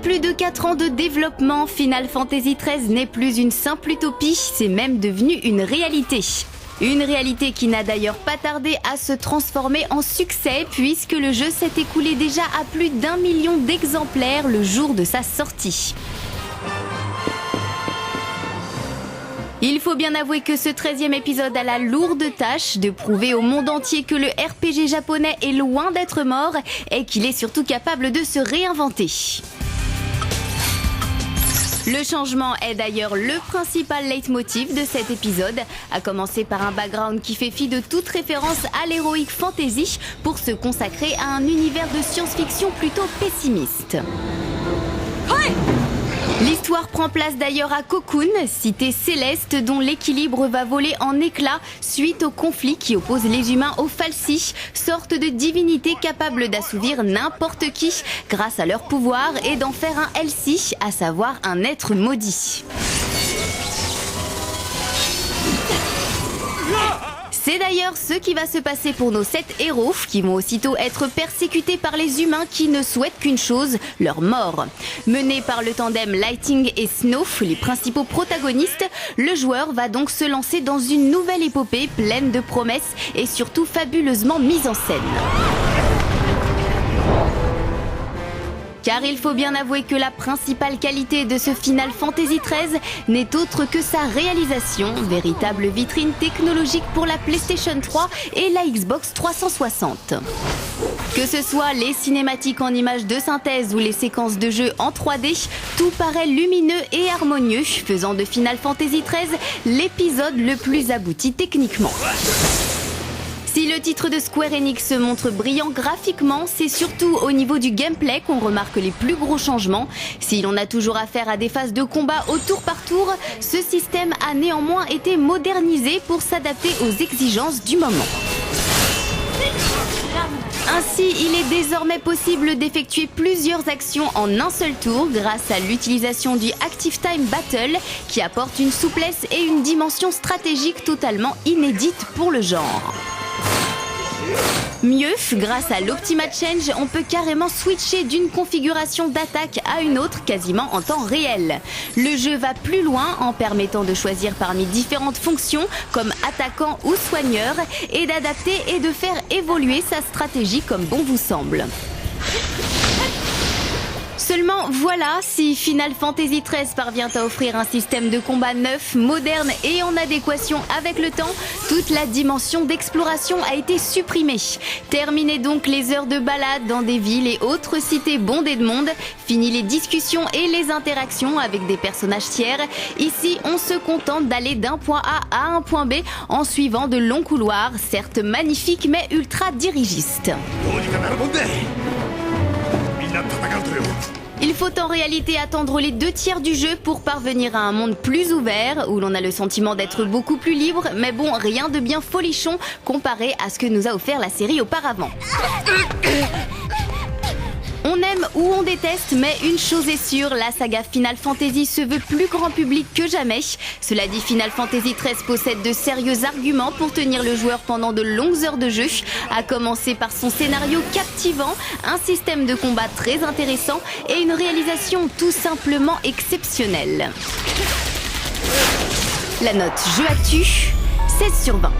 plus de 4 ans de développement, Final Fantasy XIII n'est plus une simple utopie, c'est même devenu une réalité. Une réalité qui n'a d'ailleurs pas tardé à se transformer en succès puisque le jeu s'est écoulé déjà à plus d'1 million d'exemplaires le jour de sa sortie. Il faut bien avouer que ce 13e épisode a la lourde tâche de prouver au monde entier que le RPG japonais est loin d'être mort et qu'il est surtout capable de se réinventer. Le changement est d'ailleurs le principal leitmotiv de cet épisode, à commencer par un background qui fait fi de toute référence à l'heroic fantasy pour se consacrer à un univers de science-fiction plutôt pessimiste. Ouais. L'histoire prend place d'ailleurs à Cocoon, cité céleste dont l'équilibre va voler en éclats suite au conflit qui oppose les humains aux Fal'Cie, sorte de divinité capable d'assouvir n'importe qui grâce à leur pouvoir et d'en faire un El'Cie, à savoir un être maudit. C'est d'ailleurs ce qui va se passer pour nos 7 héros, qui vont aussitôt être persécutés par les humains qui ne souhaitent qu'une chose, leur mort. Mené par le tandem Lighting et Snow, les principaux protagonistes, le joueur va donc se lancer dans une nouvelle épopée pleine de promesses et surtout fabuleusement mise en scène. Car il faut bien avouer que la principale qualité de ce Final Fantasy XIII n'est autre que sa réalisation, véritable vitrine technologique pour la PlayStation 3 et la Xbox 360. Que ce soit les cinématiques en images de synthèse ou les séquences de jeu en 3D, tout paraît lumineux et harmonieux, faisant de Final Fantasy XIII l'épisode le plus abouti techniquement. Si le titre de Square Enix se montre brillant graphiquement, c'est surtout au niveau du gameplay qu'on remarque les plus gros changements. Si l'on a toujours affaire à des phases de combat au tour par tour, ce système a néanmoins été modernisé pour s'adapter aux exigences du moment. Ainsi, il est désormais possible d'effectuer plusieurs actions en un seul tour grâce à l'utilisation du Active Time Battle qui apporte une souplesse et une dimension stratégique totalement inédite pour le genre. Mieux, grâce à l'Optima Change, on peut carrément switcher d'une configuration d'attaque à une autre quasiment en temps réel. Le jeu va plus loin en permettant de choisir parmi différentes fonctions comme attaquant ou soigneur et d'adapter et de faire évoluer sa stratégie comme bon vous semble. Seulement voilà, si Final Fantasy XIII parvient à offrir un système de combat neuf, moderne et en adéquation avec le temps, toute la dimension d'exploration a été supprimée. Terminez donc les heures de balade dans des villes et autres cités bondées de monde, fini les discussions et les interactions avec des personnages tiers. Ici, on se contente d'aller d'un point A à un point B en suivant de longs couloirs, certes magnifiques mais ultra dirigistes. Il faut en réalité attendre les 2 tiers du jeu pour parvenir à un monde plus ouvert, où l'on a le sentiment d'être beaucoup plus libre, mais bon, rien de bien folichon comparé à ce que nous a offert la série auparavant. On aime ou on déteste, mais une chose est sûre, la saga Final Fantasy se veut plus grand public que jamais. Cela dit, Final Fantasy XIII possède de sérieux arguments pour tenir le joueur pendant de longues heures de jeu, à commencer par son scénario captivant, un système de combat très intéressant et une réalisation tout simplement exceptionnelle. La note Jeu Actu, 16/20.